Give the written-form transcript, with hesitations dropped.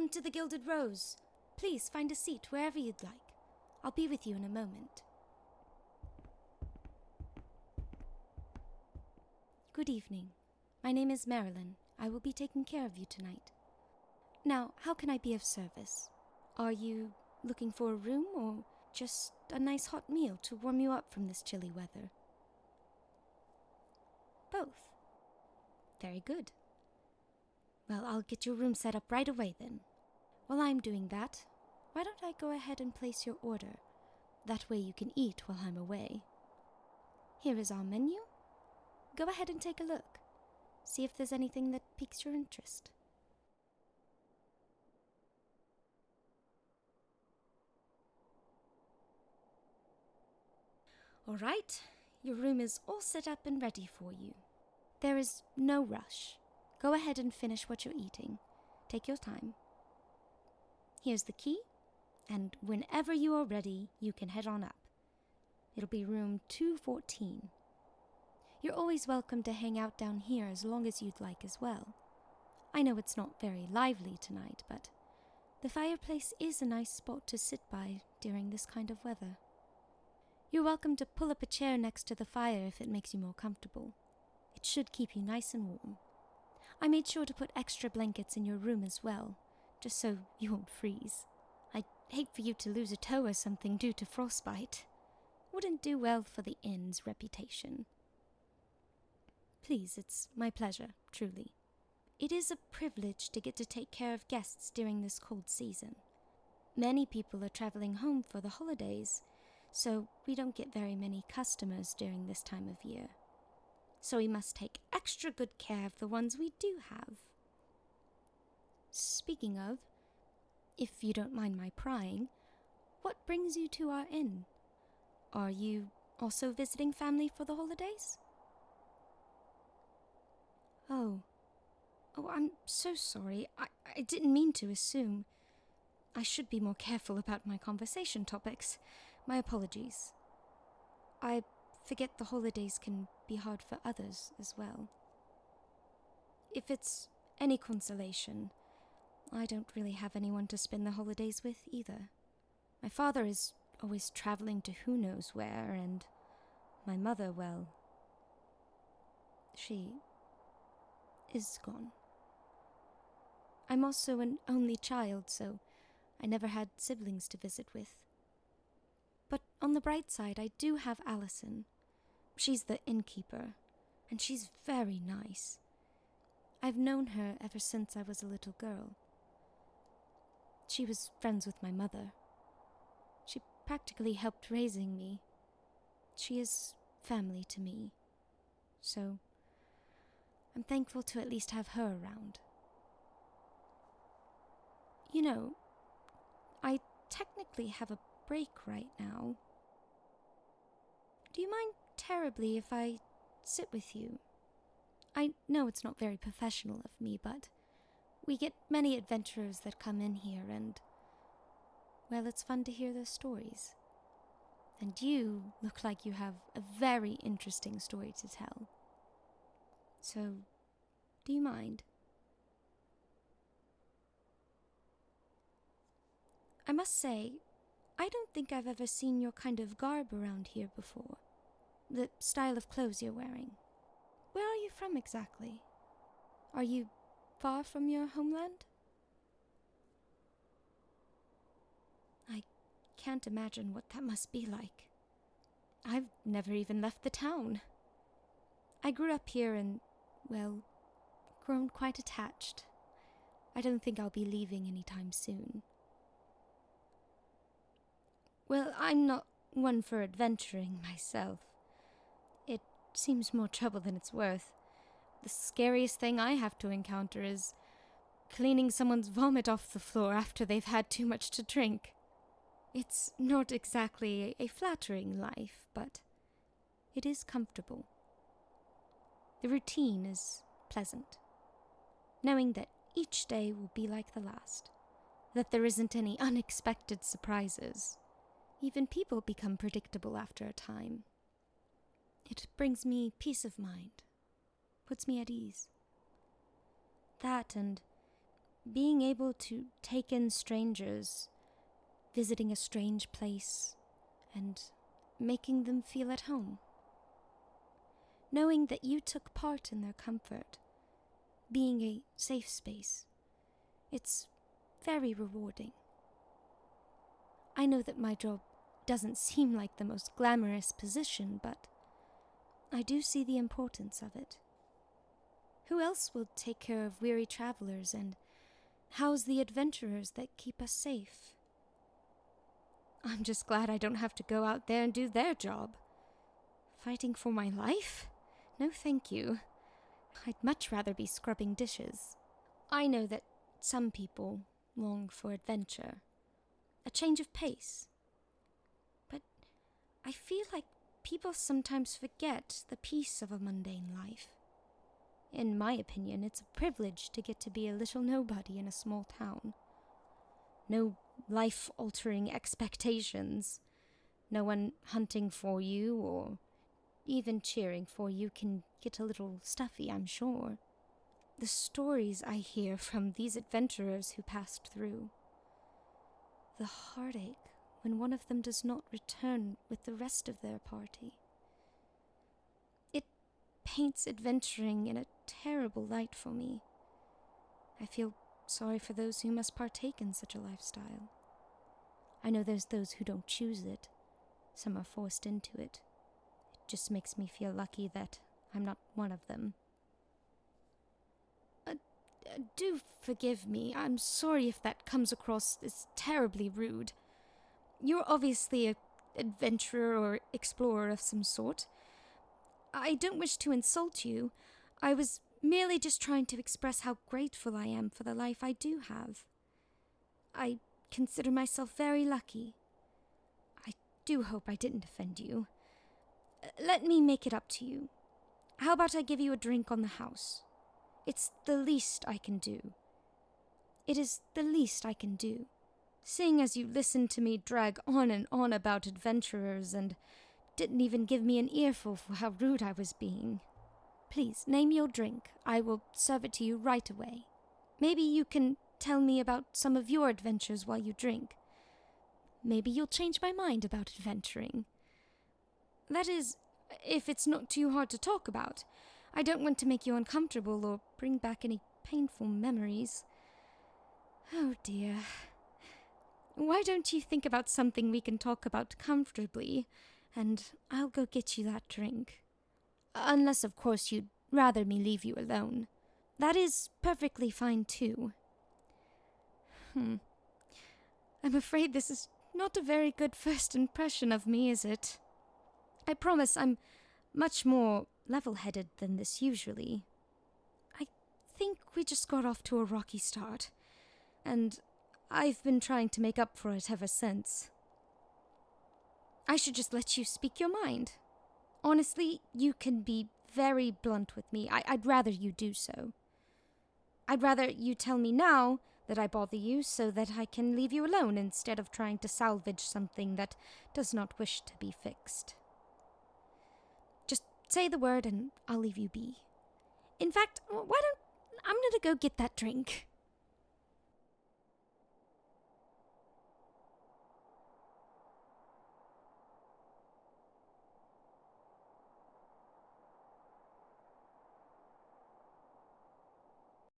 Welcome to the Gilded Rose. Please find a seat wherever you'd like. I'll be with you in a moment. Good evening. My name is Marilyn. I will be taking care of you tonight. Now, how can I be of service? Are you looking for a room or just a nice hot meal to warm you up from this chilly weather? Both. Very good. Well, I'll get your room set up right away then. While I'm doing that, why don't I go ahead and place your order? That way you can eat while I'm away. Here is our menu. Go ahead and take a look. See if there's anything that piques your interest. All right, your room is all set up and ready for you. There is no rush. Go ahead and finish what you're eating. Take your time. Here's the key, and whenever you are ready, you can head on up. It'll be room 214. You're always welcome to hang out down here as long as you'd like as well. I know it's not very lively tonight, but the fireplace is a nice spot to sit by during this kind of weather. You're welcome to pull up a chair next to the fire if it makes you more comfortable. It should keep you nice and warm. I made sure to put extra blankets in your room as well, just so you won't freeze. I'd hate for you to lose a toe or something due to frostbite. Wouldn't do well for the inn's reputation. Please, it's my pleasure, truly. It is a privilege to get to take care of guests during this cold season. Many people are traveling home for the holidays, so we don't get very many customers during this time of year. So we must take extra good care of the ones we do have. Speaking of, if you don't mind my prying, what brings you to our inn? Are you also visiting family for the holidays? Oh, I'm so sorry. I didn't mean to assume. I should be more careful about my conversation topics. My apologies. I forget the holidays can be hard for others as well. If it's any consolation, I don't really have anyone to spend the holidays with either. My father is always traveling to who knows where, and my mother, well, she is gone. I'm also an only child, so I never had siblings to visit with. But on the bright side, I do have Allison. She's the innkeeper, and she's very nice. I've known her ever since I was a little girl. She was friends with my mother. She practically helped raising me. She is family to me. So I'm thankful to at least have her around. You know, I technically have a break right now. Do you mind terribly if I sit with you? I know it's not very professional of me, but we get many adventurers that come in here and, well, it's fun to hear their stories. And you look like you have a very interesting story to tell. So, do you mind? I must say, I don't think I've ever seen your kind of garb around here before. The style of clothes you're wearing. Where are you from exactly? Are you far from your homeland? I can't imagine what that must be like. I've never even left the town. I grew up here and, well, grown quite attached. I don't think I'll be leaving anytime soon. Well, I'm not one for adventuring myself. It seems more trouble than it's worth. The scariest thing I have to encounter is cleaning someone's vomit off the floor after they've had too much to drink. It's not exactly a flattering life, but it is comfortable. The routine is pleasant, knowing that each day will be like the last, that there isn't any unexpected surprises. Even people become predictable after a time. It brings me peace of mind, puts me at ease. That and being able to take in strangers, visiting a strange place, and making them feel at home. Knowing that you took part in their comfort, being a safe space, it's very rewarding. I know that my job doesn't seem like the most glamorous position, but I do see the importance of it. Who else will take care of weary travelers and house the adventurers that keep us safe? I'm just glad I don't have to go out there and do their job. Fighting for my life? No, thank you. I'd much rather be scrubbing dishes. I know that some people long for adventure, a change of pace. But I feel like people sometimes forget the peace of a mundane life. In my opinion, it's a privilege to get to be a little nobody in a small town. No life-altering expectations. No one hunting for you or even cheering for you can get a little stuffy, I'm sure. The stories I hear from these adventurers who passed through. The heartache when one of them does not return with the rest of their party. It paints adventuring in a terrible light for me. I feel sorry for those who must partake in such a lifestyle. I know there's those who don't choose it. Some are forced into it. It just makes me feel lucky that I'm not one of them. Do forgive me. I'm sorry if that comes across as terribly rude. You're obviously an adventurer or explorer of some sort. I don't wish to insult you. I was merely just trying to express how grateful I am for the life I do have. I consider myself very lucky. I do hope I didn't offend you. Let me make it up to you. How about I give you a drink on the house? It's the least I can do. It is the least I can do. Seeing as you listened to me drag on and on about adventurers and didn't even give me an earful for how rude I was being. Please, name your drink. I will serve it to you right away. Maybe you can tell me about some of your adventures while you drink. Maybe you'll change my mind about adventuring. That is, if it's not too hard to talk about. I don't want to make you uncomfortable or bring back any painful memories. Oh dear. Why don't you think about something we can talk about comfortably, and I'll go get you that drink. Unless, of course, you'd rather me leave you alone. That is perfectly fine, too. I'm afraid this is not a very good first impression of me, is it? I promise I'm much more level-headed than this usually. I think we just got off to a rocky start, and I've been trying to make up for it ever since. I should just let you speak your mind. Honestly, you can be very blunt with me. I'd rather you do so. I'd rather you tell me now that I bother you so that I can leave you alone instead of trying to salvage something that does not wish to be fixed. Just say the word and I'll leave you be. In fact, I'm gonna go get that drink.